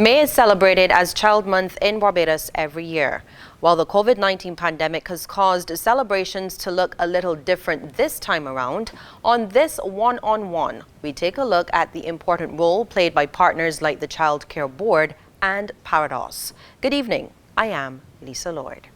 May is celebrated as Child Month in Barbados every year. While the COVID-19 pandemic has caused celebrations to look a little different this time around, on this one-on-one, we take a look at the important role played by partners like the Child Care Board and Parados. Good evening, I am Lisa Lloyd.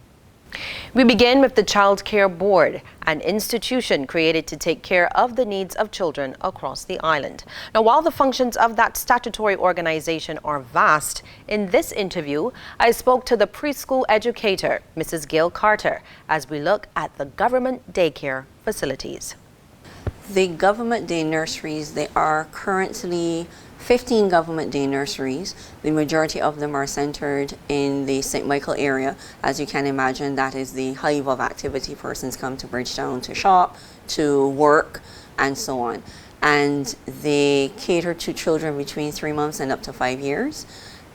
We begin with the Child Care Board, an institution created to take care of the needs of children across the island. Now, while the functions of that statutory organization are vast, in this interview, I spoke to the preschool educator, Mrs. Gail Carter, as we look at the government daycare facilities. The government day nurseries, they are currently 15 government day nurseries. The majority of them are centered in the St. Michael area. As you can imagine, that is the hive of activity. Persons come to Bridgetown to shop, to work, and so on. And they cater to children between 3 months and up to 5 years.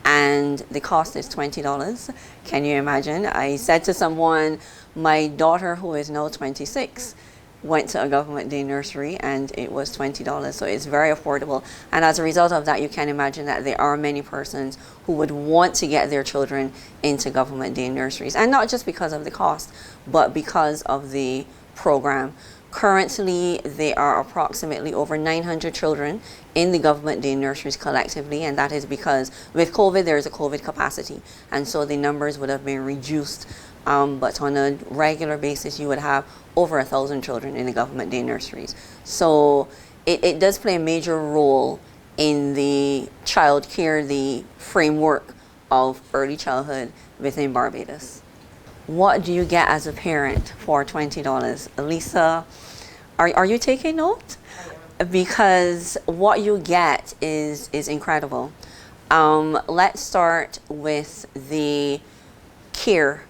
And the cost is $20. Can you imagine? I said to someone, my daughter, who is now 26, went to a government day nursery and it was $20, so it's very affordable. And as a result of that, you can imagine that there are many persons who would want to get their children into government day nurseries, and not just because of the cost, but because of the program. Currently, there are approximately over 900 children in the government day nurseries collectively, and that is because with COVID, there is a COVID capacity, and so the numbers would have been reduced. But on a regular basis, you would have over 1,000 children in the government day nurseries. So it does play a major role in the child care, the framework of early childhood within Barbados. What do you get as a parent for $20? Lisa, are you taking note? Because what you get is incredible. Let's start with the care.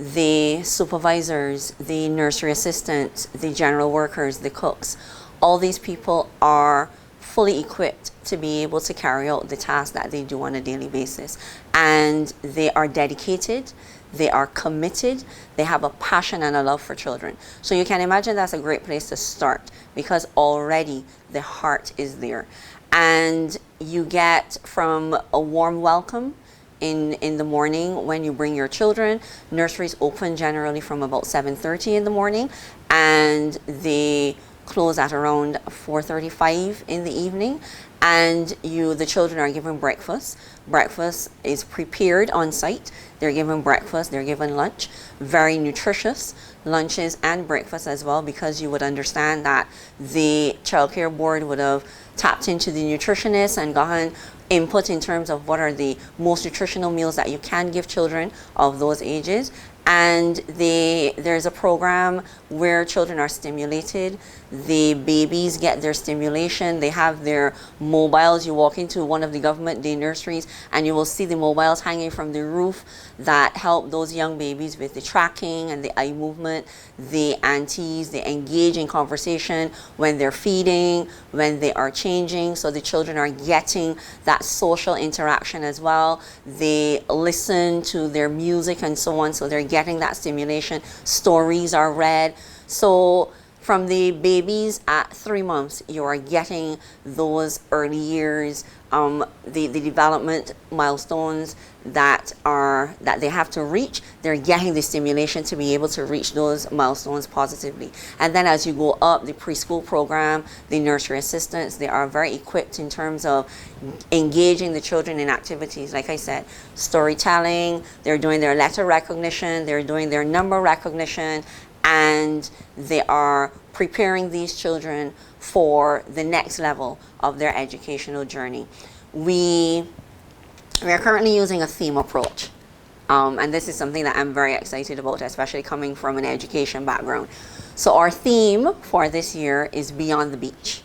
The supervisors, the nursery assistants, the general workers, the cooks, all these people are fully equipped to be able to carry out the tasks that they do on a daily basis. And they are dedicated, they are committed, they have a passion and a love for children. So you can imagine that's a great place to start because already the heart is there. And you get from a warm welcome in the morning when you bring your children. Nurseries open generally from about 7:30 in the morning and they close at around 4:35 in the evening, and the children are given breakfast. Breakfast is prepared on site. They're given breakfast, they're given lunch, very nutritious lunches and breakfast as well, because you would understand that the Child Care Board would have tapped into the nutritionists and gotten input in terms of what are the most nutritional meals that you can give children of those ages. And there's a program where children are stimulated. The babies get their stimulation. They have their mobiles. You walk into one of the government day nurseries and you will see the mobiles hanging from the roof that help those young babies with the tracking and the eye movement. The aunties, they engage in conversation when they're feeding, when they are changing. So the children are getting that social interaction as well. They listen to their music and so on. So they're getting that stimulation. Stories are read. So from the babies at 3 months, you are getting those early years, the development milestones that they have to reach. They're getting the stimulation to be able to reach those milestones positively. And then as you go up, the preschool program, the nursery assistants, they are very equipped in terms of engaging the children in activities. Like I said, storytelling, they're doing their letter recognition, they're doing their number recognition, and they are preparing these children for the next level of their educational journey. We are currently using a theme approach, and this is something that I'm very excited about, especially coming from an education background. So our theme for this year is Beyond the Beach.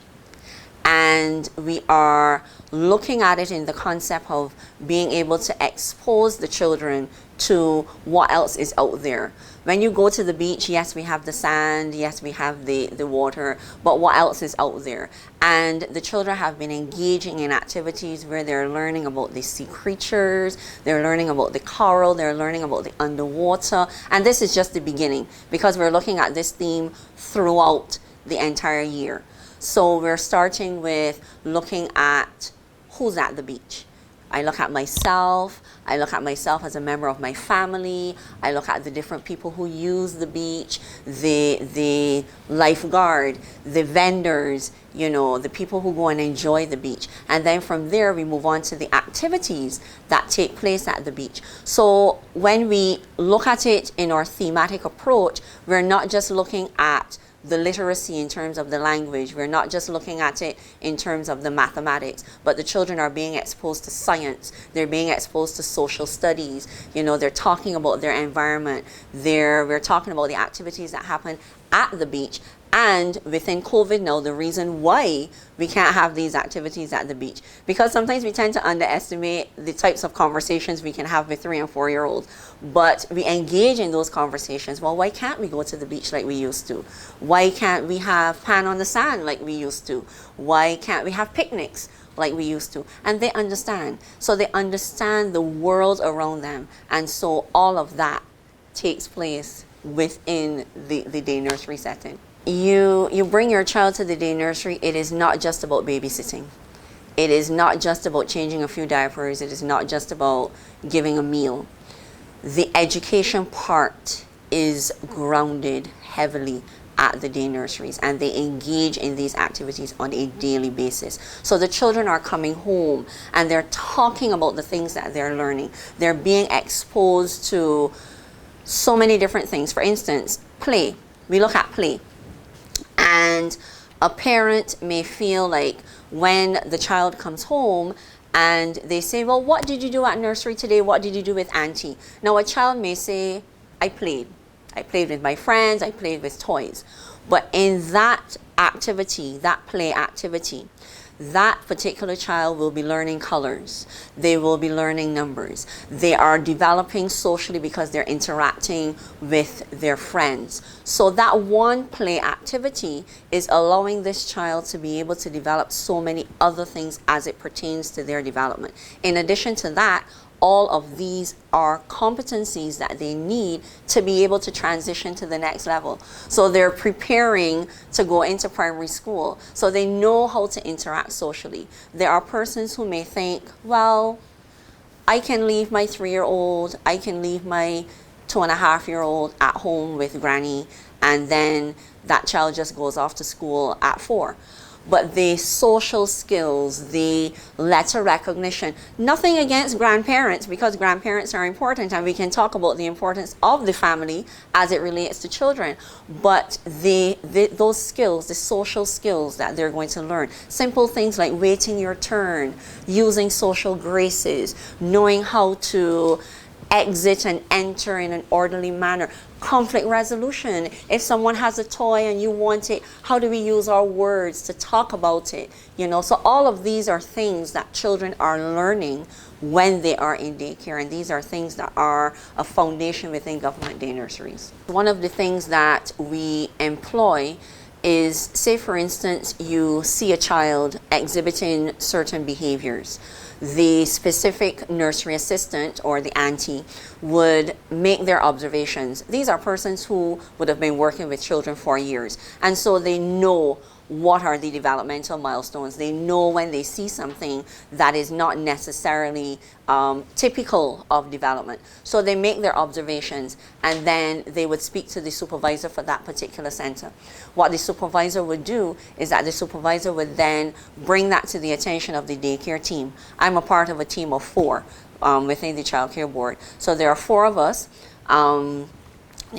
And we are looking at it in the concept of being able to expose the children to what else is out there. When you go to the beach, yes, we have the sand, yes, we have the water, but what else is out there? And the children have been engaging in activities where they're learning about the sea creatures, they're learning about the coral, they're learning about the underwater. And this is just the beginning, because we're looking at this theme throughout the entire year. So we're starting with looking at who's at the beach. I look at myself. I look at myself as a member of my family. I look at the different people who use the beach, the lifeguard, the vendors, you know, the people who go and enjoy the beach. And then from there, we move on to the activities that take place at the beach. So when we look at it in our thematic approach, we're not just looking at the literacy in terms of the language. We're not just looking at it in terms of the mathematics, but the children are being exposed to science. They're being exposed to social studies. You know, they're talking about their environment. We're talking about the activities that happen at the beach. And within COVID now, the reason why we can't have these activities at the beach, because sometimes we tend to underestimate the types of conversations we can have with 3 and 4 year olds. But we engage in those conversations. Well, why can't we go to the beach like we used to? Why can't we have pan on the sand like we used to? Why can't we have picnics like we used to? And they understand. So they understand the world around them. And so all of that takes place within the day nursery setting. You bring your child to the day nursery, it is not just about babysitting. It is not just about changing a few diapers. It is not just about giving a meal. The education part is grounded heavily at the day nurseries, and they engage in these activities on a daily basis. So the children are coming home and they're talking about the things that they're learning. They're being exposed to so many different things. For instance, play. We look at play. And a parent may feel like when the child comes home and they say, well, what did you do at nursery today? What did you do with auntie? Now, a child may say, I played. I played with my friends. I played with toys. But in that activity, that play activity, that particular child will be learning colors. They will be learning numbers. They are developing socially because they're interacting with their friends. So that one play activity is allowing this child to be able to develop so many other things as it pertains to their development. In addition to that, all of these are competencies that they need to be able to transition to the next level. So they're preparing to go into primary school, so they know how to interact socially. There are persons who may think, well, I can leave my 3-year-old, I can leave my 2.5-year-old at home with granny, and then that child just goes off to school at 4. But the social skills, the letter recognition, nothing against grandparents, because grandparents are important and we can talk about the importance of the family as it relates to children. But those skills, the social skills that they're going to learn, simple things like waiting your turn, using social graces, knowing how to exit and enter in an orderly manner, conflict resolution. If someone has a toy and you want it, how do we use our words to talk about it? You know, so all of these are things that children are learning when they are in daycare, and these are things that are a foundation within government day nurseries. One of the things that we employ is, say for instance, you see a child exhibiting certain behaviors. The specific nursery assistant or the auntie would make their observations. These are persons who would have been working with children for years, and so they know what are the developmental milestones. They know when they see something that is not necessarily typical of development. So they make their observations, and then they would speak to the supervisor for that particular center. What the supervisor would do is that the supervisor would then bring that to the attention of the daycare team. I'm a part of a team of 4 within the child care board. So there are 4 of us, the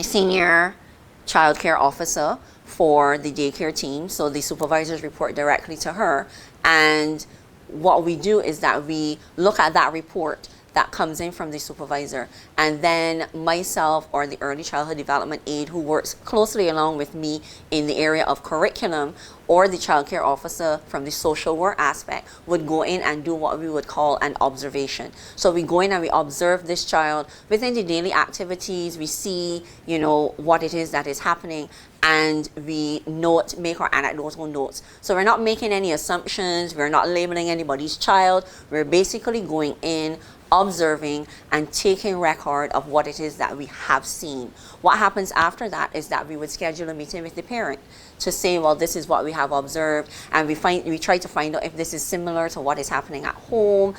senior child care officer for the daycare team. So the supervisors report directly to her, and what we do is that we look at that report that comes in from the supervisor, and then myself or the early childhood development aide who works closely along with me in the area of curriculum, or the child care officer from the social work aspect would go in and do what we would call an observation. So we go in and we observe this child within the daily activities. We see, you know, what it is that is happening, and we make our anecdotal notes. So we're not making any assumptions, we're not labeling anybody's child, we're basically going in, observing, and taking record of what it is that we have seen. What happens after that is that we would schedule a meeting with the parent to say, well, this is what we have observed, and we try to find out if this is similar to what is happening at home,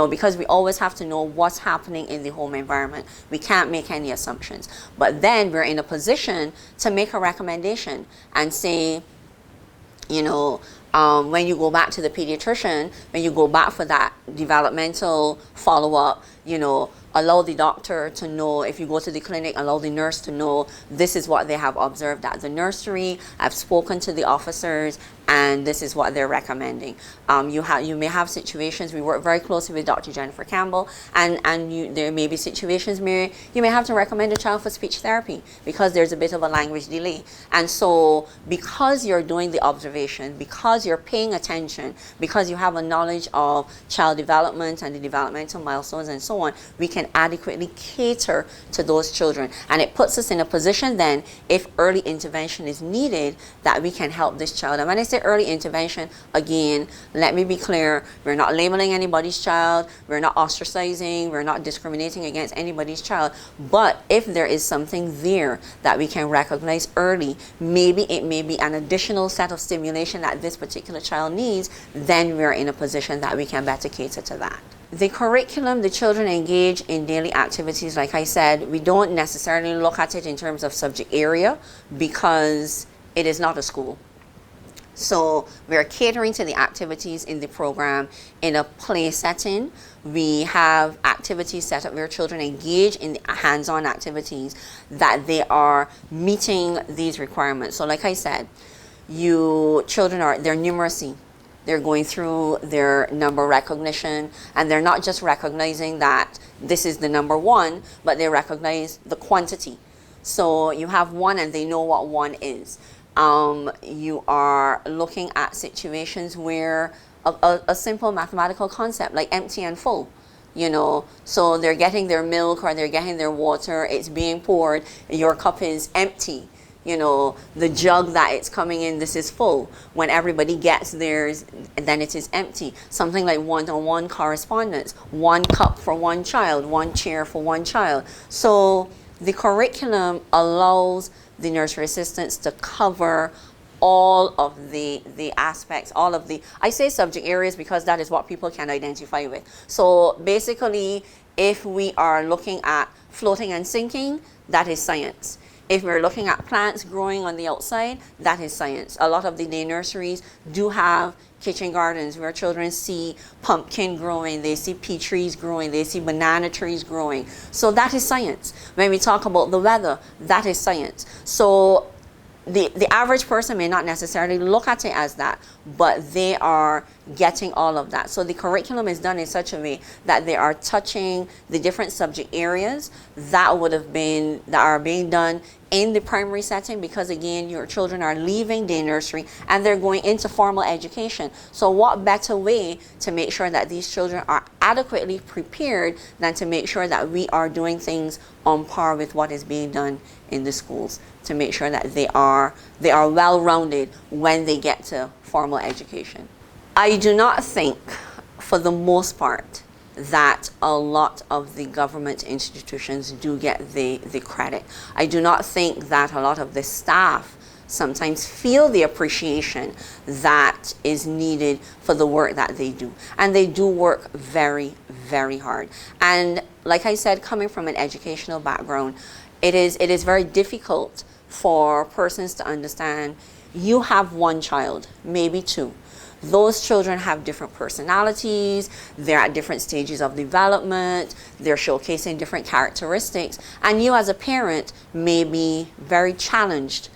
because we always have to know what's happening in the home environment. We can't make any assumptions. But then we're in a position to make a recommendation and say, when you go back to the pediatrician, when you go back for that developmental follow-up, allow the doctor to know. If you go to the clinic, allow the nurse to know this is what they have observed at the nursery. I've spoken to the officers, and this is what they're recommending. You may have situations. We work very closely with Dr. Jennifer Campbell, and there may be situations where you may have to recommend a child for speech therapy because there's a bit of a language delay. And so, because you're doing the observation, because you're paying attention, because you have a knowledge of child development and the developmental milestones and so on, we can adequately cater to those children. And it puts us in a position then, if early intervention is needed, that we can help this child. And when I say early intervention, again, let me be clear, we're not labeling anybody's child, we're not ostracizing, we're not discriminating against anybody's child. But if there is something there that we can recognize early, maybe it may be an additional set of stimulation that this particular child needs, then we're in a position that we can better cater to that. The curriculum, the children engage in daily activities, like I said, we don't necessarily look at it in terms of subject area because it is not a school. So we're catering to the activities in the program in a play setting. We have activities set up where children engage in the hands-on activities that they are meeting these requirements. So like I said, they're numeracy. They're going through their number recognition, and they're not just recognizing that this is the number 1, but they recognize the quantity. So you have 1 and they know what 1 is. You are looking at situations where a simple mathematical concept like empty and full, so they're getting their milk or they're getting their water, it's being poured, your cup is empty. The jug that it's coming in, this is full. When everybody gets theirs, then it is empty. Something like one-on-one correspondence, 1 cup for 1 child, 1 chair for 1 child. So the curriculum allows the nursery assistants to cover all of the aspects, I say subject areas because that is what people can identify with. So basically, if we are looking at floating and sinking, that is science. If we're looking at plants growing on the outside, that is science. A lot of the day nurseries do have kitchen gardens where children see pumpkin growing, they see pea trees growing, they see banana trees growing. So that is science. When we talk about the weather, that is science. So the average person may not necessarily look at it as that, but they are getting all of that. So the curriculum is done in such a way that they are touching the different subject areas that are being done in the primary setting, because again, your children are leaving day nursery and they're going into formal education. So what better way to make sure that these children are adequately prepared than to make sure that we are doing things on par with what is being done in the schools, to make sure that they are well-rounded when they get to formal education. I do not think, for the most part, that a lot of the government institutions do get the credit. I do not think that a lot of the staff sometimes feel the appreciation that is needed for the work that they do. And they do work very, very hard. And like I said, coming from an educational background, it is very difficult for persons to understand you have 1 child, maybe 2. Those children have different personalities, they're at different stages of development, they're showcasing different characteristics, and you as a parent may be very challenged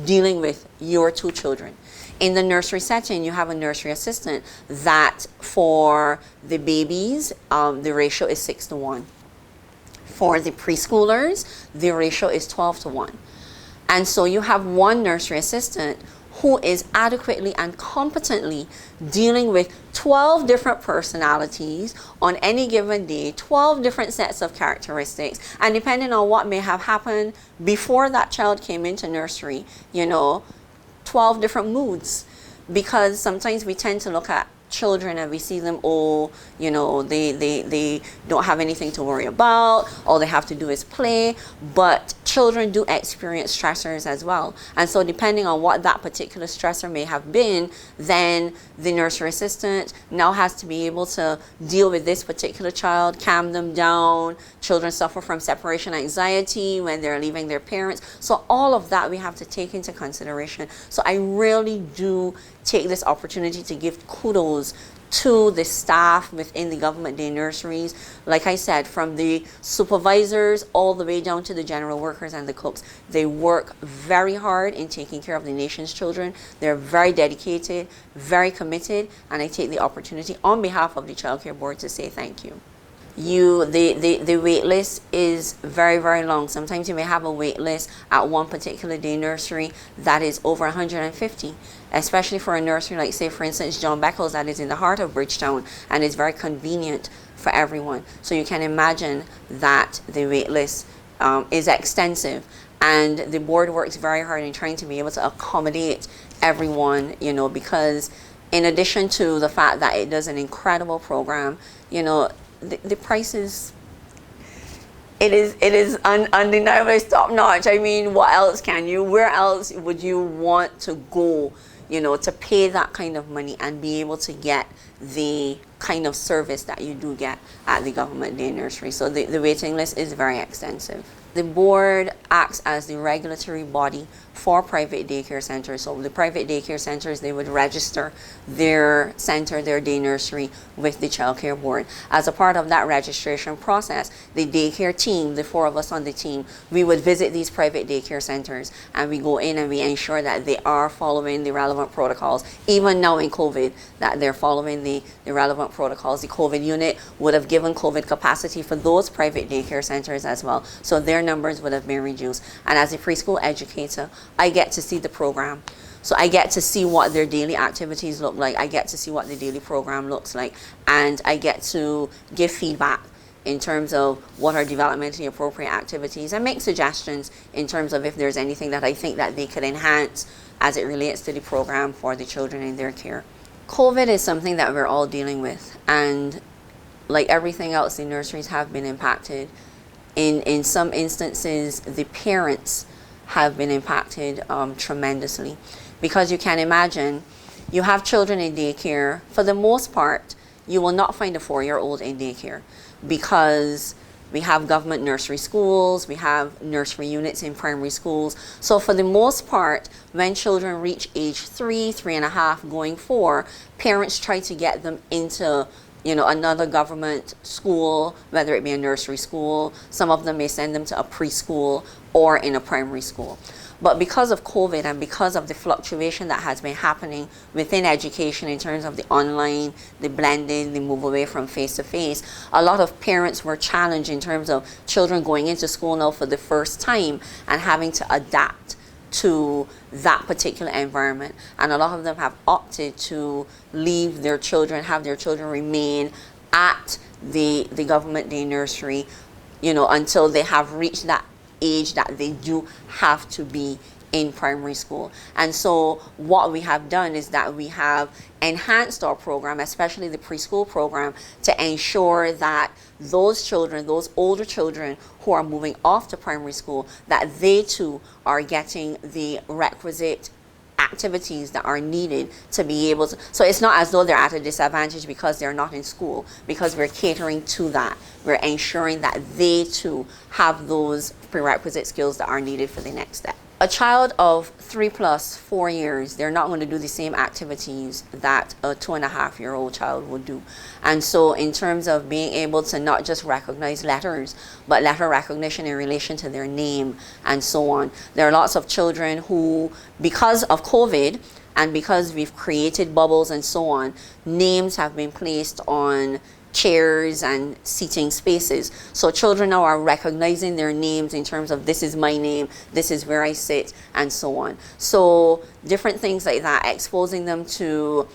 dealing with your 2 children. In the nursery setting, you have a nursery assistant that for the babies, the ratio is 6:1. For the preschoolers, the ratio is 12:1. And so you have 1 nursery assistant who is adequately and competently dealing with 12 different personalities on any given day, 12 different sets of characteristics, and depending on what may have happened before that child came into nursery, 12 different moods. Because sometimes we tend to look at children and we see them, oh, you know, they don't have anything to worry about, all they have to do is play. But children do experience stressors as well. And so depending on what that particular stressor may have been, then the nursery assistant now has to be able to deal with this particular child, calm them down. Children suffer from separation anxiety when they're leaving their parents. So all of that we have to take into consideration. So I really do take this opportunity to give kudos to the staff within the government day nurseries. Like I said, from the supervisors all the way down to the general workers and the cooks, they work very hard in taking care of the nation's children. They're very dedicated, very committed, and I take the opportunity on behalf of the Child Care Board to say thank you. The wait list is very, very long. Sometimes you may have a wait list at one particular day nursery that is over 150, especially for a nursery like, say, for instance, John Beckles, that is in the heart of Bridgetown and is very convenient for everyone. So you can imagine that the wait list is extensive, and the board works very hard in trying to be able to accommodate everyone, you know, because in addition to the fact that it does an incredible program, you know, the prices, it is undeniably top notch. I mean, what else where else would you want to go, you know, to pay that kind of money and be able to get the kind of service that you do get at the government day nursery? So the waiting list is very extensive. The board acts as the regulatory body for private daycare centers. So the private daycare centers, they would register their center, their day nursery with the Child Care Board. As a part of that registration process, the daycare team, the four of us on the team, we would visit these private daycare centers and we go in and we ensure that they are following the relevant protocols. Even now in COVID, that they're following the relevant protocols. The COVID unit would have given COVID capacity for those private daycare centers as well. So their numbers would have been reduced. And as a preschool educator, I get to see the program. So I get to see what their daily activities look like. I get to see what the daily program looks like. And I get to give feedback in terms of what are developmentally appropriate activities and make suggestions in terms of if there's anything that I think that they could enhance as it relates to the program for the children in their care. COVID is something that we're all dealing with. And like everything else, the nurseries have been impacted. In some instances, the parents have been impacted tremendously, because you can imagine, you have children in daycare. For the most part, you will not find a 4-year-old in daycare, because we have government nursery schools, we have nursery units in primary schools. So for the most part, when children reach age 3, 3.5, going 4, parents try to get them into, you know, another government school, whether it be a nursery school. Some of them may send them to a preschool or in a primary school. But because of COVID and because of the fluctuation that has been happening within education in terms of the online, the blending, the move away from face-to-face, a lot of parents were challenged in terms of children going into school now for the first time and having to adapt to that particular environment. And a lot of them have opted to leave their children, have their children remain at the government day nursery, you know, until they have reached that age that they do have to be in primary school. And so what we have done is that we have enhanced our program, especially the preschool program, to ensure that those children, those older children who are moving off to primary school, that they too are getting the requisite activities that are needed to be able to, so it's not as though they're at a disadvantage because they're not in school, because we're catering to that. We're ensuring that they too have those prerequisite skills that are needed for the next step. A child of 3 plus 4 years, they're not going to do the same activities that a 2.5-year-old child would do. And so in terms of being able to not just recognize letters, but letter recognition in relation to their name and so on. There are lots of children who, because of COVID and because we've created bubbles and so on, names have been placed on chairs and seating spaces. So children now are recognizing their names in terms of, this is my name, this is where I sit, and so on. So different things like that, exposing them to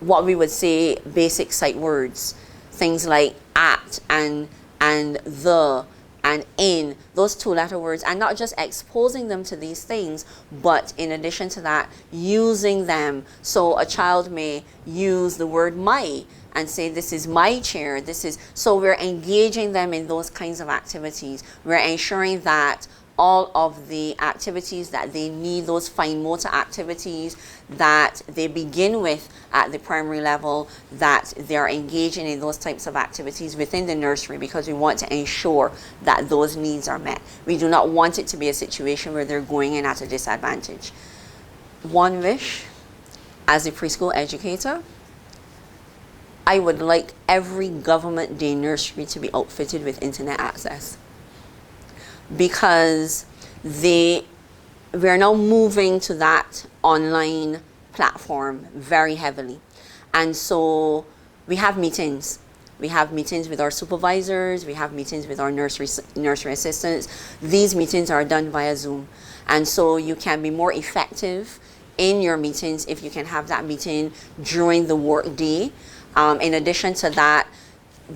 what we would say basic sight words, things like at and the and in, those 2-letter words, and not just exposing them to these things, but in addition to that, using them. So a child may use the word my and say, this is my chair, this is, so we're engaging them in those kinds of activities. We're ensuring that all of the activities that they need, those fine motor activities that they begin with at the primary level, that they're engaging in those types of activities within the nursery, because we want to ensure that those needs are met. We do not want it to be a situation where they're going in at a disadvantage. One wish, as a preschool educator, I would like every government day nursery to be outfitted with internet access, because we're now moving to that online platform very heavily. And so we have meetings. We have meetings with our supervisors. We have meetings with our nursery assistants. These meetings are done via Zoom. And so you can be more effective in your meetings if you can have that meeting during the work day. In addition to that,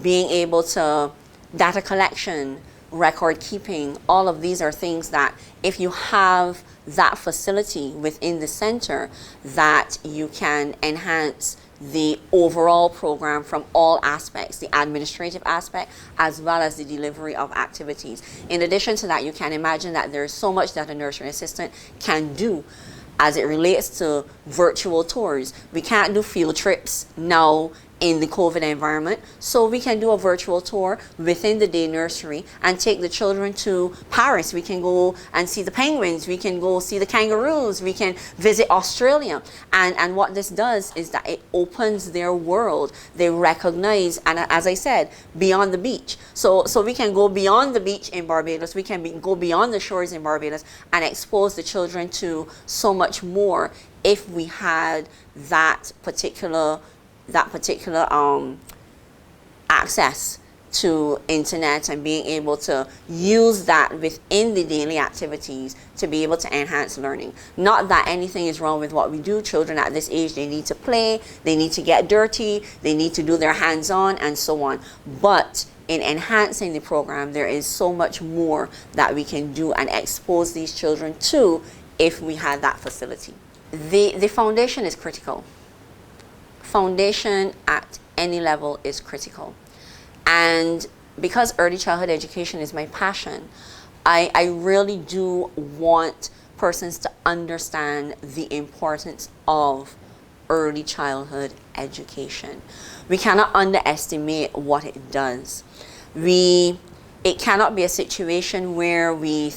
being able to data collection, record keeping, all of these are things that if you have that facility within the center, that you can enhance the overall program from all aspects, the administrative aspect as well as the delivery of activities. In addition to that, you can imagine that there's so much that a nursery assistant can do as it relates to virtual tours. We can't do field trips now in the COVID environment, so we can do a virtual tour within the day nursery and take the children to Paris. We can go and see the penguins, we can go see the kangaroos, we can visit Australia. And what this does is that it opens their world. They recognize, and as I said, beyond the beach. So we can go beyond the beach in Barbados, we can go beyond the shores in Barbados and expose the children to so much more if we had that particular access to internet and being able to use that within the daily activities to be able to enhance learning. Not that anything is wrong with what we do. Children at this age, they need to play, they need to get dirty, they need to do their hands-on and so on. But in enhancing the program, there is so much more that we can do and expose these children to if we had that facility. The foundation is critical. Foundation at any level is critical. And because early childhood education is my passion, I really do want persons to understand the importance of early childhood education. We cannot underestimate what it does. It cannot be a situation where we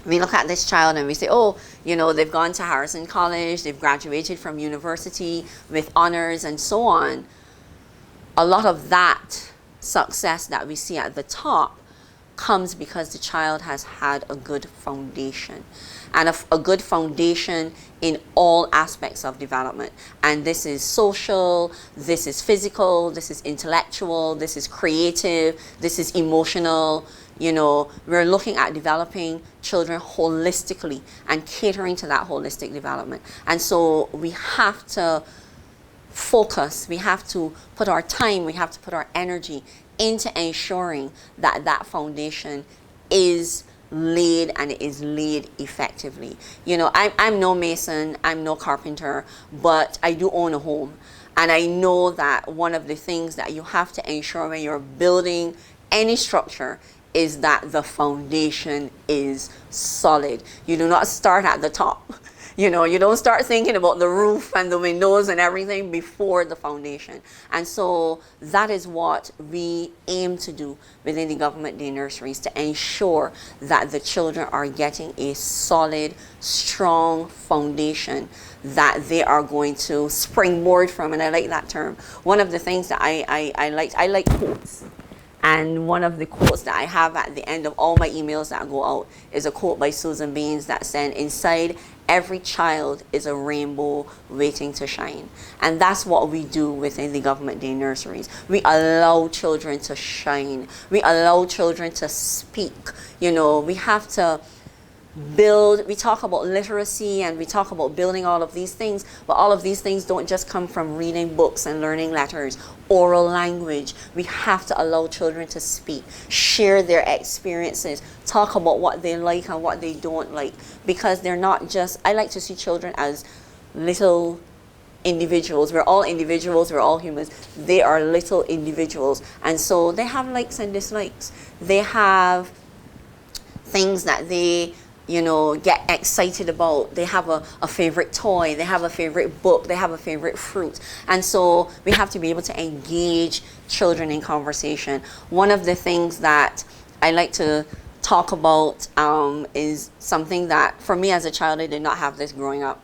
look at this child and we say, oh, you know, they've gone to Harrison College, they've graduated from university with honors and so on. A lot of that success that we see at the top comes because the child has had a good foundation, and a good foundation in all aspects of development. And this is social, this is physical, this is intellectual, this is creative, this is emotional. You know, we're looking at developing children holistically and catering to that holistic development. And so we have to focus, we have to put our time, we have to put our energy into ensuring that that foundation is laid, and it is laid effectively. You know, I'm no mason, I'm no carpenter, but I do own a home. And I know that one of the things that you have to ensure when you're building any structure is that the foundation is solid. You do not start at the top. You know, you don't start thinking about the roof and the windows and everything before the foundation. And so that is what we aim to do within the government day nurseries, to ensure that the children are getting a solid, strong foundation that they are going to springboard from. And I like that term. One of the things that I like quotes. And one of the quotes that I have at the end of all my emails that go out is a quote by Susan Baines that said, inside every child is a rainbow waiting to shine. And that's what we do within the government day nurseries. We allow children to shine. We allow children to speak. You know, we have to we talk about literacy and we talk about building all of these things, but all of these things don't just come from reading books and learning letters, oral language. We have to allow children to speak, share their experiences, talk about what they like and what they don't like, because they're not just, I like to see children as little individuals. We're all individuals, we're all humans. They are little individuals, and so they have likes and dislikes. They have things that they get excited about. They have a favorite toy, they have a favorite book, they have a favorite fruit. And so we have to be able to engage children in conversation. One of the things that I like to talk about is something that for me as a child, I did not have this growing up.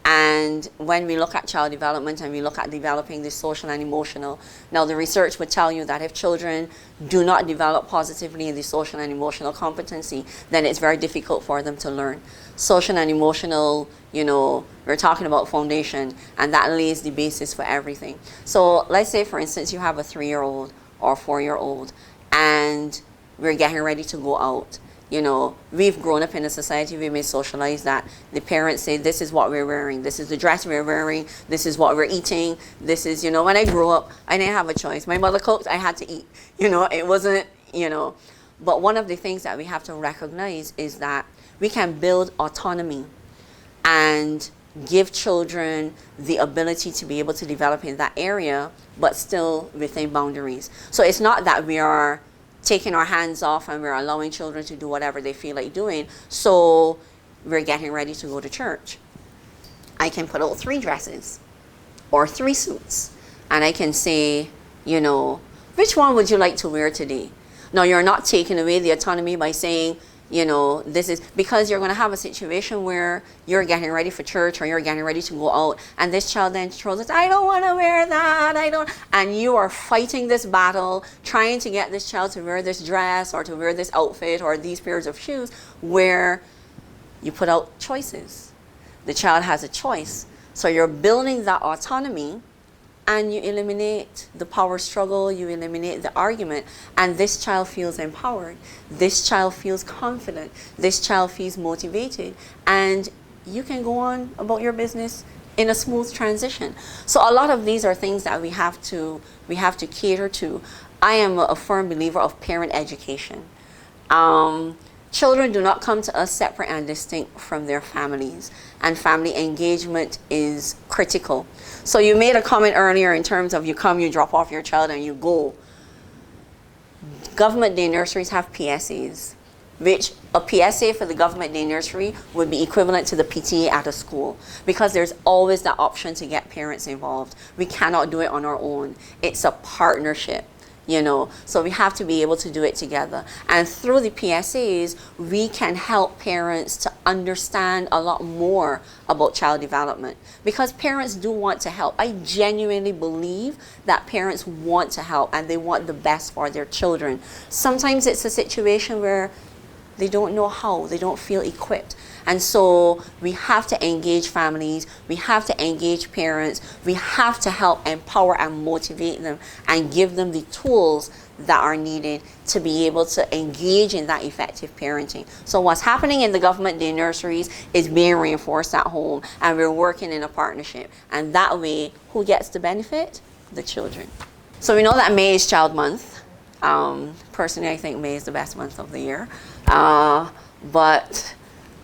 And when we look at child development and we look at developing the social and emotional, now the research would tell you that if children do not develop positively in the social and emotional competency, then it's very difficult for them to learn. Social and emotional, we're talking about foundation, and that lays the basis for everything. So let's say, for instance, you have a 3-year-old or 4-year-old, and we're getting ready to go out. We've grown up in a society, we may socialize that the parents say, this is what we're wearing, this is the dress we're wearing, this is what we're eating, this is, when I grew up, I didn't have a choice. My mother cooked, I had to eat. It wasn't, But one of the things that we have to recognize is that we can build autonomy and give children the ability to be able to develop in that area, but still within boundaries. So it's not that we are taking our hands off and we're allowing children to do whatever they feel like doing. So we're getting ready to go to church. I can put out 3 dresses or 3 suits, and I can say, which one would you like to wear today? Now, you're not taking away the autonomy by saying, this is because you're going to have a situation where you're getting ready for church or you're getting ready to go out, and this child then throws it, I don't want to wear that, and you are fighting this battle, trying to get this child to wear this dress or to wear this outfit or these pairs of shoes, where you put out choices. The child has a choice. So you're building that autonomy, and you eliminate the power struggle, you eliminate the argument, and this child feels empowered. This child feels confident. This child feels motivated, and you can go on about your business in a smooth transition. So a lot of these are things that we have to cater to. I am a firm believer of parent education. Children do not come to us separate and distinct from their families, and family engagement is critical. So you made a comment earlier in terms of you come, you drop off your child, and you go. Government day nurseries have PSAs, which a PSA for the government day nursery would be equivalent to the PTA at a school, because there's always that option to get parents involved. We cannot do it on our own. It's a partnership. So we have to be able to do it together. And through the PSAs, we can help parents to understand a lot more about child development, because parents do want to help. I genuinely believe that parents want to help and they want the best for their children. Sometimes it's a situation where they don't know how, they don't feel equipped. And so we have to engage families, we have to engage parents, we have to help empower and motivate them and give them the tools that are needed to be able to engage in that effective parenting. So what's happening in the government day nurseries is being reinforced at home, and we're working in a partnership. And that way, who gets the benefit? The children. So we know that May is Child Month. Personally, I think May is the best month of the year. But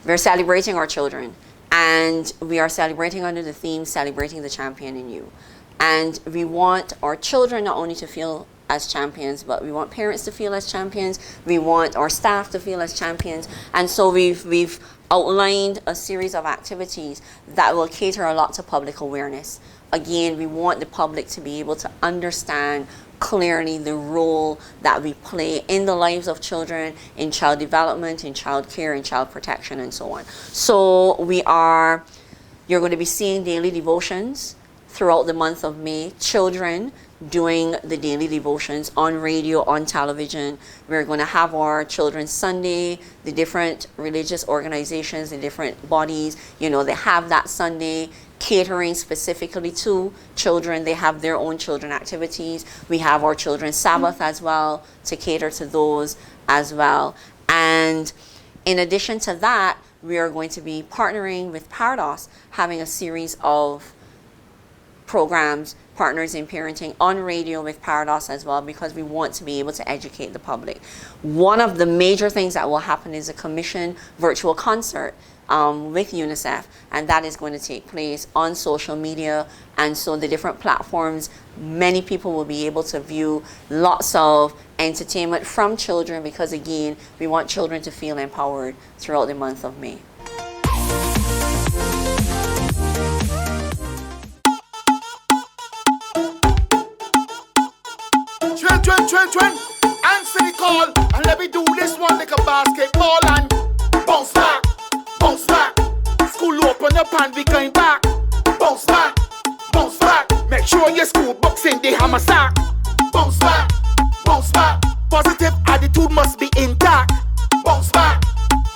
we're celebrating our children, and we are celebrating under the theme, Celebrating the Champion in You. And we want our children not only to feel as champions, but we want parents to feel as champions. We want our staff to feel as champions. And so we've outlined a series of activities that will cater a lot to public awareness. Again, we want the public to be able to understand clearly the role that we play in the lives of children, in child development, in child care, in child protection, and so on. So you're going to be seeing daily devotions throughout the month of May, children doing the daily devotions on radio, on television. We're going to have our Children's Sunday, the different religious organizations, the different bodies, they have that Sunday catering specifically to children. They have their own children activities. We have our Children's Sabbath as well to cater to those as well. And In addition to that, we are going to be partnering with Parados, having a series of programs, Partners in Parenting, on radio with Parados as well, because we want to be able to educate the public. One of the major things that will happen is a commission virtual concert with UNICEF, and that is going to take place on social media, and so the different platforms, many people will be able to view lots of entertainment from children, because again, we want children to feel empowered throughout the month of May. Twin, answer the call, and let me do this one like a basketball and bounce back, bounce back. School open up and we going back. Bounce back, bounce back. Make sure your school books in the hammer sack. Bounce back, bounce back. Positive attitude must be intact. Bounce back,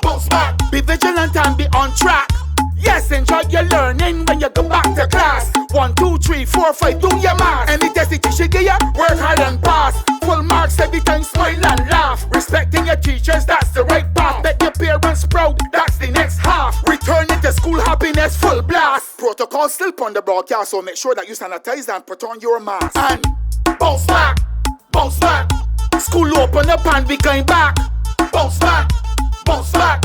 bounce back. Be vigilant and be on track. Yes, enjoy your learning when you go back to class. 1, 2, 3, 4, 5, do your math. Any test the teacher give ya, work hard and pass. Full marks every time, smile and laugh. Respecting your teachers, that's the right path. Make your parents proud, that's the next half. Returning to school, happiness, full blast. Protocol still on the broadcast, so make sure that you sanitize and put on your mask. And bounce back, bounce back. School open up and we going back. Bounce back, bounce back.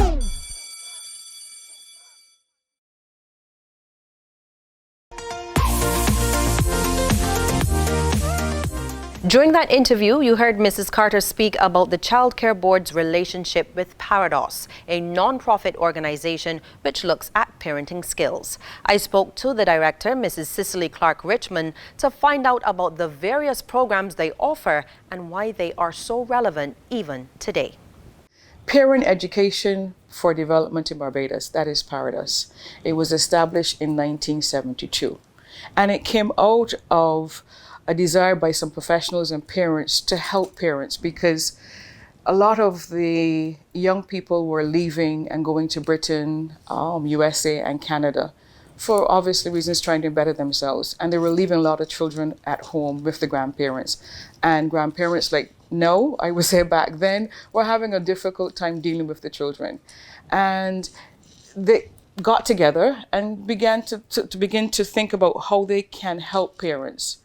During that interview, you heard Mrs. Carter speak about the Child Care Board's relationship with Parados, a non-profit organization which looks at parenting skills. I spoke to the director, Mrs. Cicely Clark Richmond, to find out about the various programs they offer and why they are so relevant even today. Parent Education for Development in Barbados, that is Parados. It was established in 1972, and it came out of a desire by some professionals and parents to help parents, because a lot of the young people were leaving and going to Britain, USA and Canada for obviously reasons, trying to better themselves. And they were leaving a lot of children at home with the grandparents. And grandparents, like, no, I would say back then, were having a difficult time dealing with the children. And they got together and began to think about how they can help parents.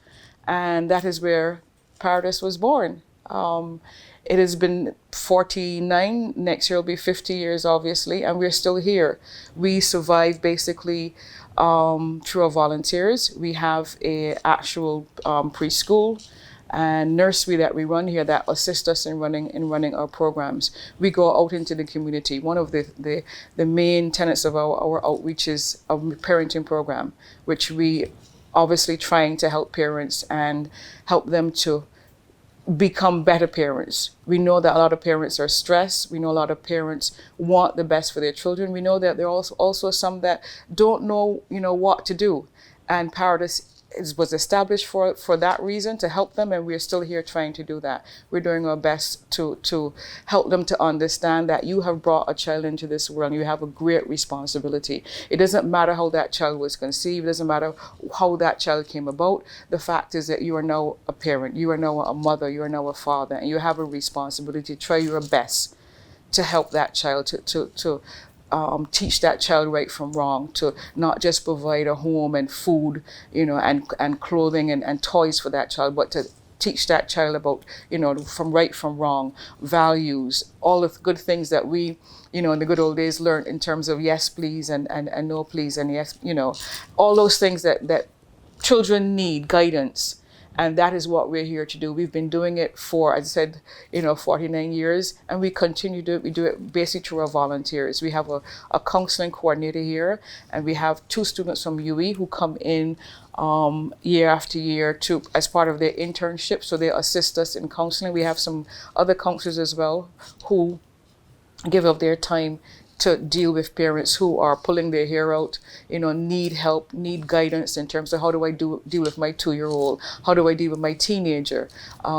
And that is where Parados was born. It has been 49, next year will be 50 years, obviously, and we're still here. We survive basically through our volunteers. We have a actual preschool and nursery that we run here that assist us in running our programs. We go out into the community. One of the main tenets of our outreach is a parenting program, which we obviously trying to help parents and help them to become better parents. We know that a lot of parents are stressed. We know a lot of parents want the best for their children. We know that there are also some that don't know, what to do. And Parados was established for that reason, to help them, and we're still here trying to do that. We're doing our best to help them to understand that you have brought a child into this world and you have a great responsibility. It doesn't matter how that child was conceived, it doesn't matter how that child came about. The fact is that you are now a parent, you are now a mother, you are now a father, and you have a responsibility to try your best to help that child, to teach that child right from wrong, to not just provide a home and food, and clothing and toys for that child, but to teach that child about, from right from wrong, values, all the good things that we, in the good old days learned in terms of yes, please, and no, please, and yes, all those things that children need guidance. And that is what we're here to do. We've been doing it for, as I said, 49 years, and we continue to do it. We do it basically through our volunteers. We have a counseling coordinator here, and we have 2 students from UE who come in year after year as part of their internship, so they assist us in counseling. We have some other counselors as well who give up their time to deal with parents who are pulling their hair out, need help, need guidance in terms of how do I deal with my 2-year-old, how do I deal with my teenager. We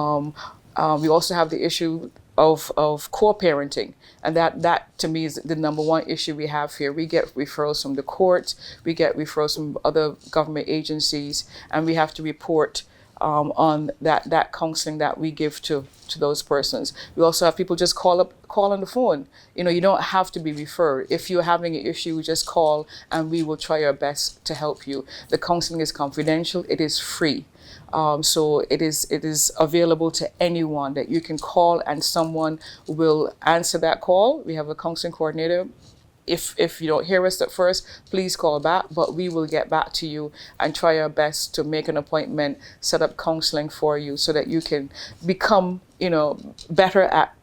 also have the issue of co-parenting, and that to me is the number one issue we have here. We get referrals from the courts, we get referrals from other government agencies, and we have to report on that counseling that we give to those persons. We also have people just call on the phone. You don't have to be referred. If you're having an issue, just call and we will try our best to help you. The counseling is confidential. It is free. So it is available to anyone that you can call and someone will answer that call. We have a counseling coordinator. If you don't hear us at first, please call back, but we will get back to you and try our best to make an appointment, set up counseling for you so that you can become, better at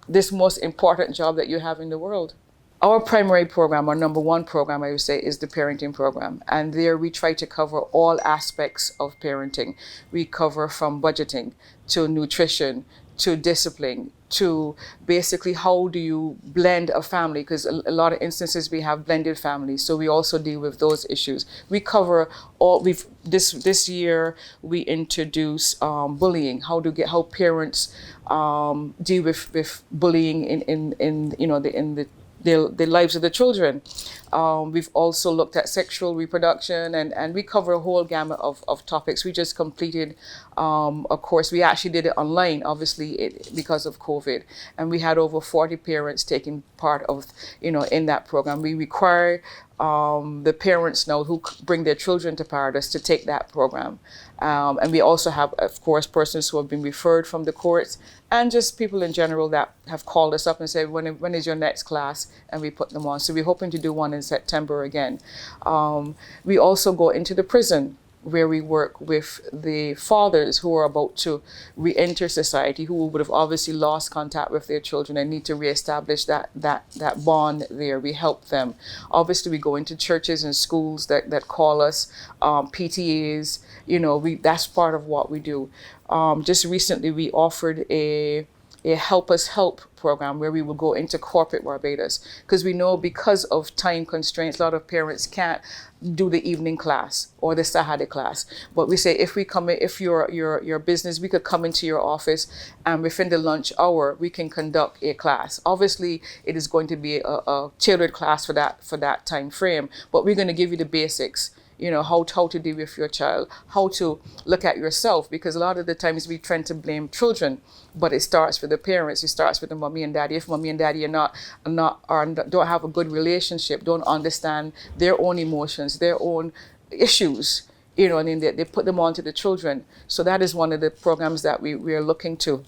this most important job that you have in the world. Our primary program, our number one program, I would say, is the parenting program. And there we try to cover all aspects of parenting. We cover from budgeting to nutrition to discipline to basically how do you blend a family, because a lot of instances we have blended families, so we also deal with those issues. We cover all. This year we introduce bullying, how parents deal with bullying in the lives of the children. We've also looked at sexual reproduction and we cover a whole gamut of topics. We just completed a course. We actually did it online, obviously, because of COVID. And we had over 40 parents taking part of, in that program. We require the parents now who bring their children to Paradise to take that program. And we also have, of course, persons who have been referred from the courts and just people in general that have called us up and said, when is your next class? And we put them on. So we're hoping to do one in September again. We also go into the prison where we work with the fathers who are about to re-enter society, who would have obviously lost contact with their children and need to reestablish that bond there. We help them. Obviously, we go into churches and schools that call us, PTAs, that's part of what we do. Just recently, we offered a Help Us Help program where we will go into corporate Barbados, because we know because of time constraints, a lot of parents can't do the evening class or the Saturday class. But we say if your business, we could come into your office and within the lunch hour, we can conduct a class. Obviously, it is going to be a tailored class for that time frame, but we're going to give you the basics. How to deal with your child, how to look at yourself, because a lot of the times we tend to blame children, but it starts with the parents. It starts with the mommy and daddy. If mommy and daddy don't have a good relationship, don't understand their own emotions, their own issues, and then they put them onto the children. So that is one of the programs that we are looking to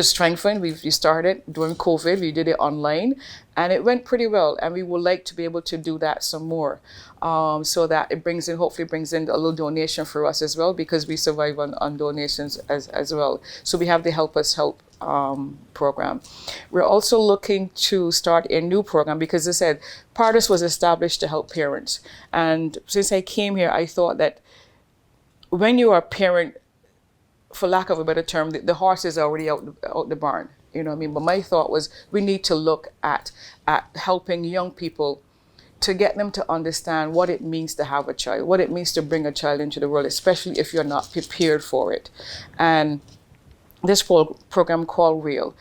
strengthen. We started during COVID. We did it online and it went pretty well, and we would like to be able to do that some more, so that it hopefully brings in a little donation for us as well, because we survive on donations as well. So we have the Help Us Help program. We're also looking to start a new program because, as I said, Paradise was established to help parents, and since I came here, I thought that when you are a parent, for lack of a better term, the horse is already out the barn, But my thought was we need to look at helping young people to get them to understand what it means to have a child, what it means to bring a child into the world, especially if you're not prepared for it. And this program called REAL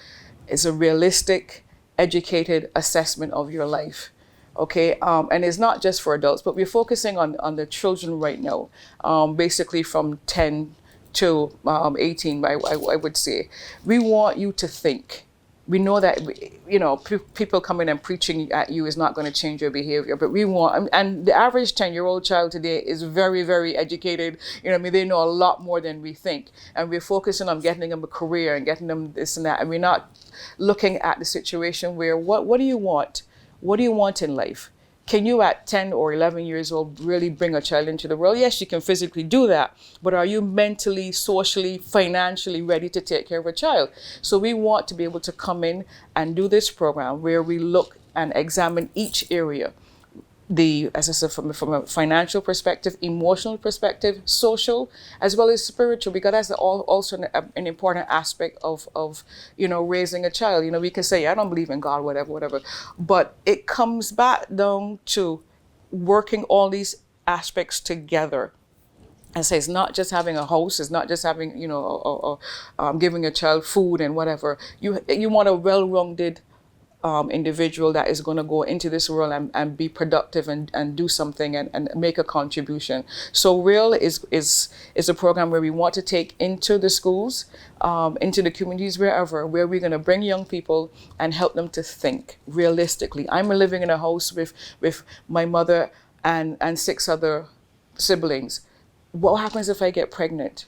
is a realistic, educated assessment of your life. Okay, and it's not just for adults, but we're focusing on the children right now, basically from 10 to 18, I would say. We want you to think. We know that, people coming and preaching at you is not going to change your behavior, but we want, and the average 10-year-old child today is very, very educated. They know a lot more than we think. And we're focusing on getting them a career and getting them this and that. And we're not looking at the situation where, what do you want? What do you want in life? Can you at 10 or 11 years old really bring a child into the world? Yes, you can physically do that, but are you mentally, socially, financially ready to take care of a child? So we want to be able to come in and do this program where we look and examine each area. As I said, from a financial perspective, emotional perspective, social, as well as spiritual, because that's also an important aspect of raising a child. We can say, I don't believe in God, whatever, but it comes back down to working all these aspects together. And say it's not just having a house, it's not just having, giving a child food and whatever. You want a well-rounded individual that is going to go into this world and be productive and do something and make a contribution. So REAL is a program where we want to take into the schools, into the communities, where we're going to bring young people and help them to think realistically. I'm living in a house with my mother and 6 other siblings. What happens if I get pregnant?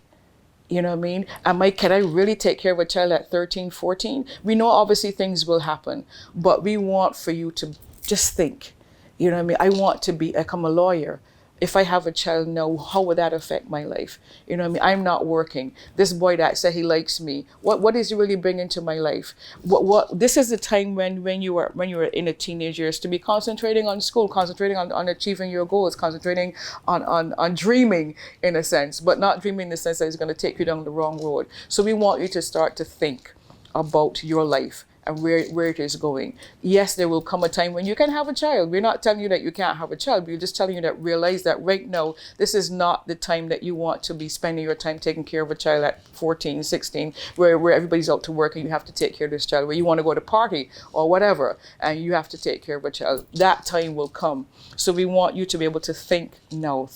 You know what I mean? Can I really take care of a child at 13, 14? We know obviously things will happen, but we want for you to just think. You know what I mean? I want to become a lawyer. If I have a child now, how would that affect my life? You know what I mean? I'm not working. This boy that said he likes me, what is he really bringing to my life? This is the time when you are in a teenage years to be concentrating on school, concentrating on achieving your goals, concentrating on dreaming in a sense, but not dreaming in the sense that it's going to take you down the wrong road. So we want you to start to think about your life and where it is going. Yes, there will come a time when you can have a child. We're not telling you that you can't have a child. We're just telling you that realize that right now, this is not the time that you want to be spending your time taking care of a child at 14, 16, where everybody's out to work and you have to take care of this child, where you want to go to party or whatever, and you have to take care of a child. That time will come. So we want you to be able to think now,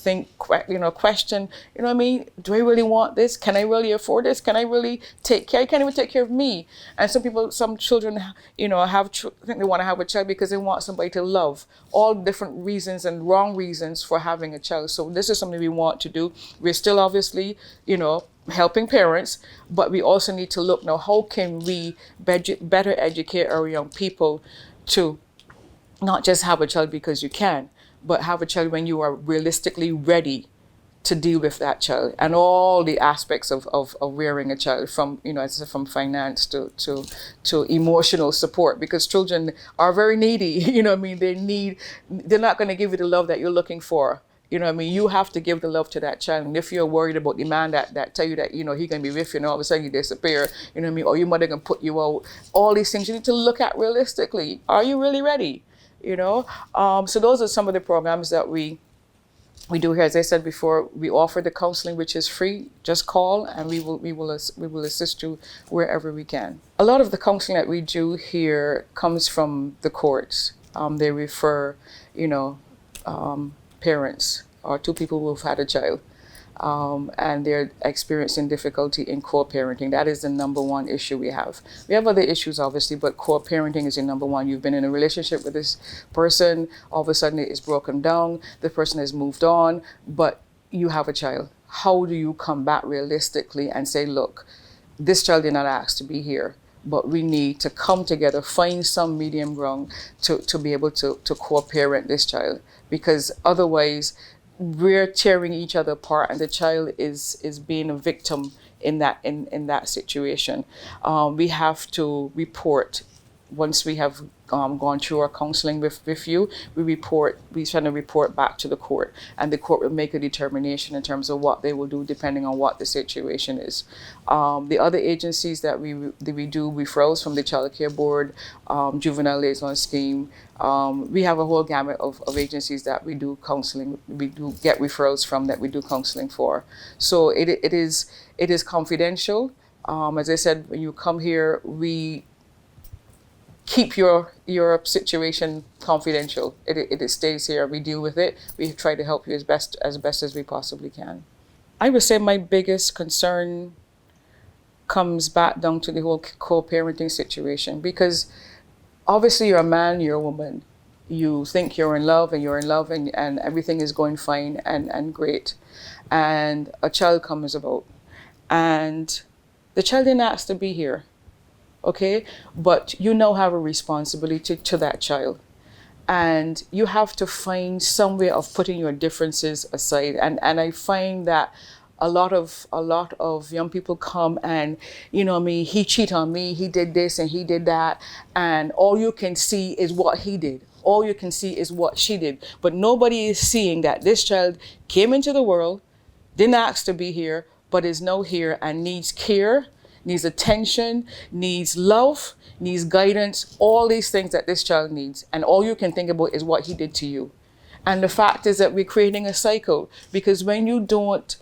question, you know what I mean? Do I really want this? Can I really afford this? Can I really take care? I can't even take care of me. And some children, think they want to have a child because they want somebody to love. All different reasons and wrong reasons for having a child. So this is something we want to do. We're still obviously, helping parents, but we also need to look now, how can we better educate our young people to not just have a child because you can, but have a child when you are realistically ready to deal with that child and all the aspects of rearing a child, from from finance to emotional support, because children are very needy. They're not going to give you the love that you're looking for. You have to give the love to that child. And if you're worried about the man that tell you that he's going to be with you and all of a sudden you disappear, or your mother going to put you out, all these things you need to look at realistically. Are you really ready? So those are some of the programs that we do here. As I said before, we offer the counseling, which is free. Just call and we will assist you wherever we can. A lot of the counseling that we do here comes from the courts. They refer, parents or to people who've had a child, and they're experiencing difficulty in co-parenting. That is the number one issue we have. We have other issues, obviously, but co-parenting is the number one. You've been in a relationship with this person, all of a sudden it is broken down, the person has moved on, but you have a child. How do you come back realistically and say, look, this child did not ask to be here, but we need to come together, find some medium ground to be able to co-parent this child, because otherwise we're tearing each other apart and the child is being a victim in that situation. We have to report. Once we have gone through our counseling with you, we send a report back to the court, and the court will make a determination in terms of what they will do depending on what the situation is. The other agencies that we do referrals from the Child Care Board, Juvenile Liaison Scheme. We have a whole gamut of agencies that we do counseling. We do get referrals from, that we do counseling for. So it is confidential. As I said, when you come here, we keep your situation confidential. It stays here. We deal with it. We try to help you as best as we possibly can. I would say my biggest concern comes back down to the whole co-parenting situation, because obviously you're a man, you're a woman. You think you're in love and everything is going fine and great. And a child comes about. And the child didn't ask to be here. Okay, but you now have a responsibility to that child, and you have to find some way of putting your differences aside. And I find that a lot of young people come and, he cheated on me, he did this and he did that, and all you can see is what he did. All you can see is what she did, but nobody is seeing that this child came into the world, didn't ask to be here, but is now here and needs care, needs attention, needs love, needs guidance, all these things that this child needs. And all you can think about is what he did to you. And the fact is that we're creating a cycle, because when you don't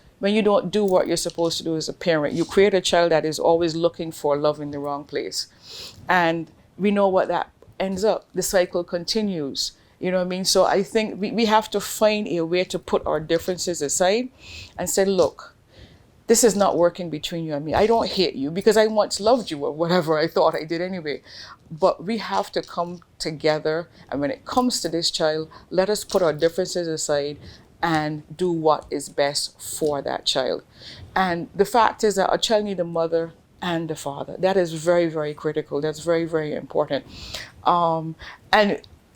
do what you're supposed to do as a parent, you create a child that is always looking for love in the wrong place. And we know what that ends up, the cycle continues. You know what I mean? So I think we have to find a way to put our differences aside and say, look, this is not working between you and me. I don't hate you because I once loved you or whatever I thought I did anyway. But we have to come together. And when it comes to this child, let us put our differences aside and do what is best for that child. And the fact is that a child needs a mother and a father. That is very, very critical. That's very, very important. And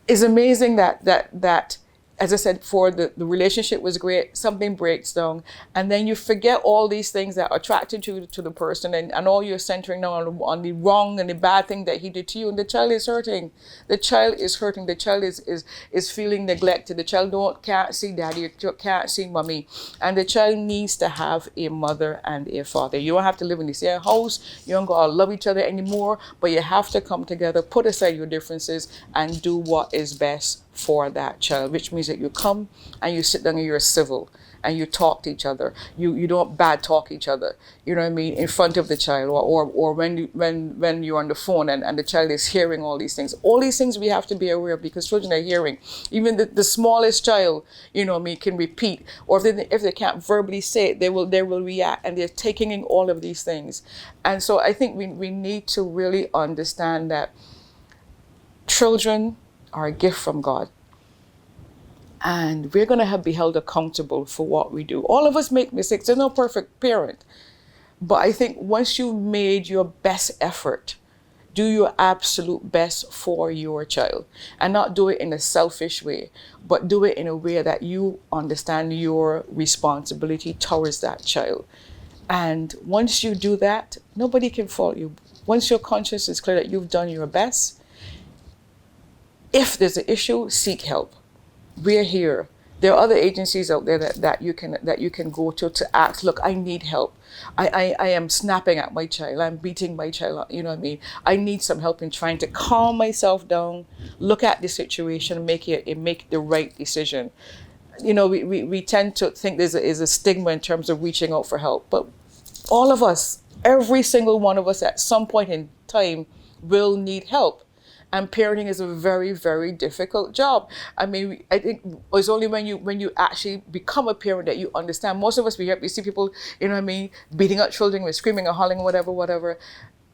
it's amazing that as I said before, the relationship was great, something breaks down, and then you forget all these things that attracted you to the person, and all you're centering now on the wrong and the bad thing that he did to you, and the child is hurting. The child is hurting. The child is feeling neglected. The child can't see daddy, can't see mommy, and the child needs to have a mother and a father. You don't have to live in the same house. You don't gotta love each other anymore, but you have to come together, put aside your differences, and do what is best for that child, which means that you come and you sit down and you're civil and you talk to each other. You don't bad talk each other, you know what I mean, in front of the child, or when you're on the phone and the child is hearing all these things. All these things we have to be aware of because children are hearing. Even the smallest child, you know what I mean, can repeat, or if they can't verbally say it, they will react, and they're taking in all of these things. And so I think we need to really understand that children are a gift from God. And we're going to be held accountable for what we do. All of us make mistakes. There's no perfect parent. But I think once you've made your best effort, do your absolute best for your child. And not do it in a selfish way, but do it in a way that you understand your responsibility towards that child. And once you do that, nobody can fault you. Once your conscience is clear that you've done your best, if there's an issue, seek help. We're here. There are other agencies out there that you can go to ask, look, I need help. I am snapping at my child. I'm beating my child. You know what I mean? I need some help in trying to calm myself down, look at the situation, make the right decision. You know, we tend to think there's a stigma in terms of reaching out for help. But all of us, every single one of us at some point in time will need help. And parenting is a very, very difficult job. I mean, I think it's only when you actually become a parent that you understand. Most of us, we see people, you know what I mean, beating up children, with screaming or hollering, whatever.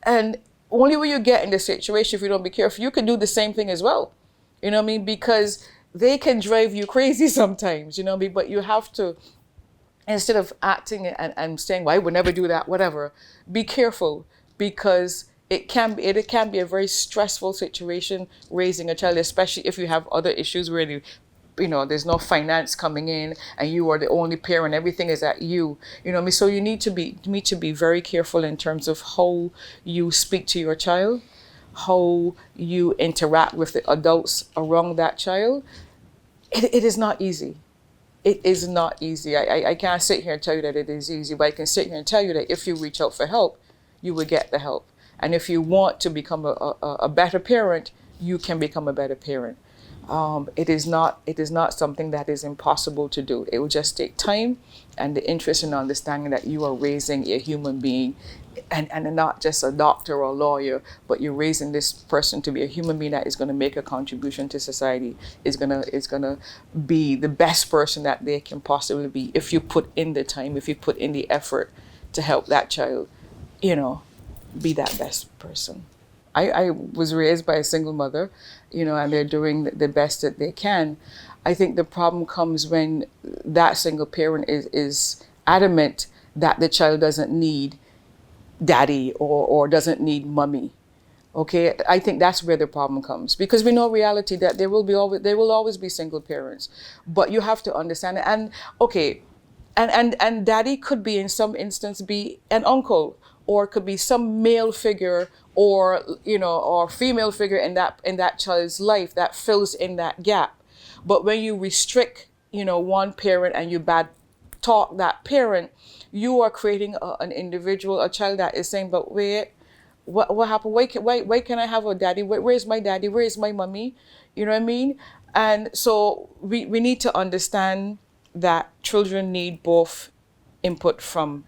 And only when you get in the situation, if you don't be careful, you can do the same thing as well. You know what I mean? Because they can drive you crazy sometimes, you know what I mean? But you have to, instead of acting and saying, well, I would never do that, whatever, be careful, because it can be a very stressful situation raising a child, especially if you have other issues where there's no finance coming in and you are the only parent, everything is at you. You know what I mean? So you need to be very careful in terms of how you speak to your child, how you interact with the adults around that child. It is not easy. It is not easy. I can't sit here and tell you that it is easy, but I can sit here and tell you that if you reach out for help, you will get the help. And if you want to become a better parent, you can become a better parent. It is not something that is impossible to do. It will just take time and the interest and understanding that you are raising a human being, and not just a doctor or a lawyer, but you're raising this person to be a human being that is going to make a contribution to society, is gonna be the best person that they can possibly be if you put in the time, if you put in the effort to help that child, be that best person. I was raised by a single mother, and they're doing the best that they can. I think the problem comes when that single parent is adamant that the child doesn't need daddy or doesn't need mommy. Okay, I think that's where the problem comes, because we know reality that there will always be single parents, but you have to understand it. And okay, and daddy could be in some instance be an uncle, or could be some male figure or female figure in that child's life that fills in that gap. But when you restrict one parent and you bad talk that parent, you are creating an individual, a child that is saying, but wait, what happened? Why can I have a daddy? Where's my daddy? Where's my mommy? You know what I mean? And so we need to understand that children need both input from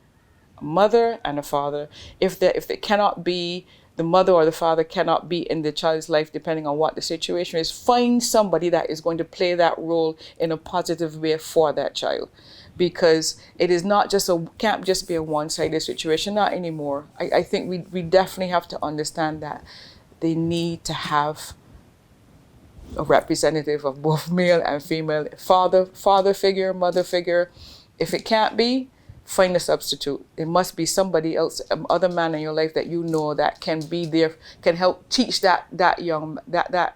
a mother and a father. If they cannot be the mother or the father cannot be in the child's life depending on what the situation is, find somebody that is going to play that role in a positive way for that child. Because it is not just can't just be a one-sided situation, not anymore. I think we definitely have to understand that they need to have a representative of both male and female, father figure, mother figure. If it can't be, find a substitute. It must be somebody else, other man in your life that you know that can be there, can help teach that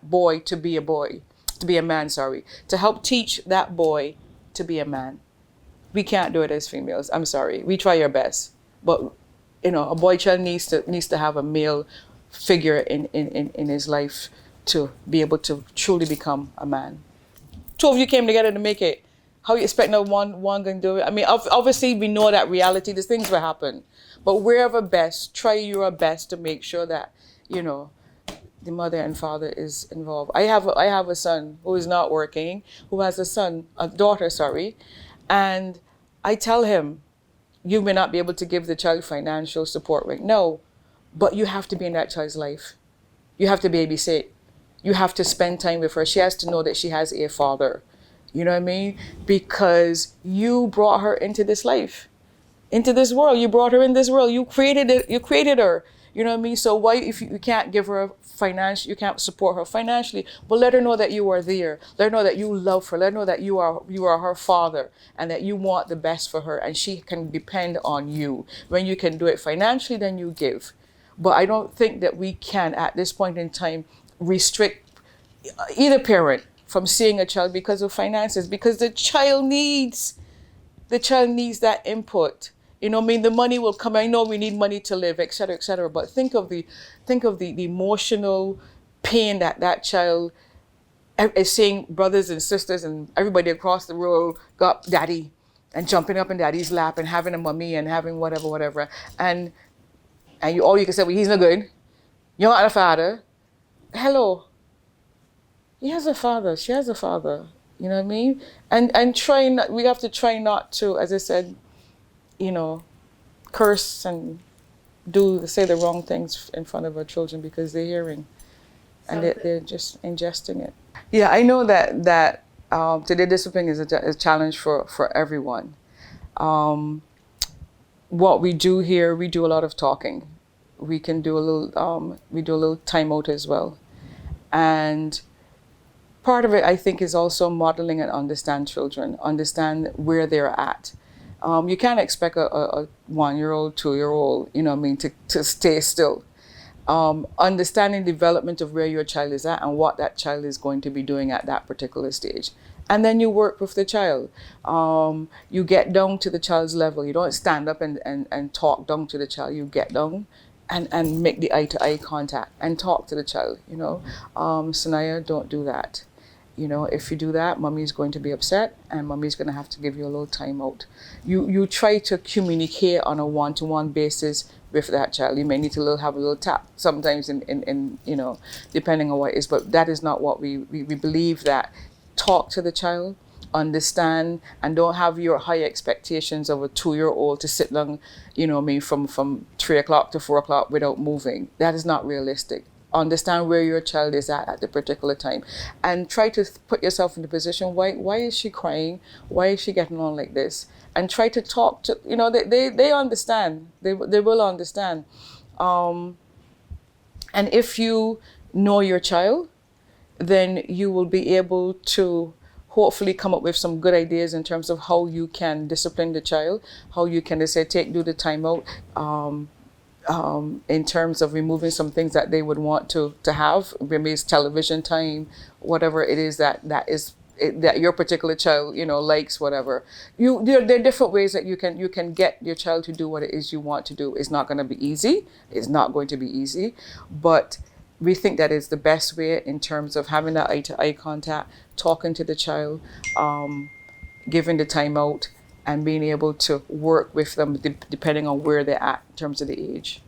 boy to be a boy, to be a man, sorry, to help teach that boy to be a man. We can't do it as females. I'm sorry. We try our best, but you know, a boy child needs to have a male figure in his life to be able to truly become a man. Two of you came together to make it. How you expect no one going to do it? I mean, obviously we know that reality, these things will happen, but wherever best, try your best to make sure that, you know, the mother and father is involved. I have a son who is not working, who has a daughter, and I tell him, you may not be able to give the child financial support right now, but you have to be in that child's life. You have to babysit. You have to spend time with her. She has to know that she has a father. You know what I mean? Because you brought her into this life, into this world. You brought her in this world. You created it. You created her. You know what I mean? So why, if you can't give her you can't support her financially, but let her know that you are there. Let her know that you love her. Let her know that you are her father and that you want the best for her and she can depend on you. When you can do it financially, then you give. But I don't think that we can, at this point in time, restrict either parent from seeing a child because of finances, because the child needs that input. You know, I mean, the money will come. I know we need money to live, et cetera, but think of the emotional pain that child is seeing brothers and sisters and everybody across the world got daddy and jumping up in daddy's lap and having a mommy and having whatever. And all you can say, well, he's no good. You're not a father. Hello. He has a father. She has a father. You know what I mean? And we have to try not to, as I said, you know, curse and say the wrong things in front of our children because they're hearing and they're just ingesting it. Yeah, I know that today discipline is a challenge for everyone. What we do here, we do a lot of talking. We can do a little timeout as well. And part of it, I think, is also modeling and understand children, understand where they're at. You can't expect a 1-year-old, 2-year-old, you know what I mean, to stay still. Understanding development of where your child is at and what that child is going to be doing at that particular stage. And then you work with the child. You get down to the child's level. You don't stand up and talk down to the child. You get down and make the eye-to-eye contact and talk to the child, you know. Sanaya, don't do that. You know, if you do that, mommy's going to be upset and mommy's going to have to give you a little time out. You try to communicate on a one-to-one basis with that child. You may need to have a little tap sometimes in you know, depending on what it is, but that is not what we believe. That talk to the child, understand, and don't have your high expectations of a 2-year-old to sit down, you know what I mean, from 3 o'clock to 4 o'clock without moving. That is not realistic. Understand where your child is at the particular time and try to put yourself in the position, why is she crying? Why is she getting on like this? And try to talk to, you know, they understand. They will understand. And if you know your child, then you will be able to hopefully come up with some good ideas in terms of how you can discipline the child, how you can, do the timeout, in terms of removing some things that they would want to have, maybe it's television time, whatever it is that your particular child, you know, likes, whatever. There are different ways that you can get your child to do what it is you want to do. It's not going to be easy. It's not going to be easy, but we think that is the best way in terms of having that eye-to-eye contact, talking to the child, giving the time out, and being able to work with them depending on where they're at in terms of the age.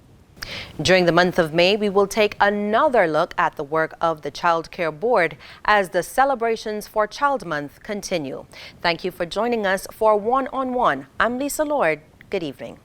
During the month of May, we will take another look at the work of the Child Care Board as the celebrations for Child Month continue. Thank you for joining us for One on One. I'm Lisa Lord. Good evening.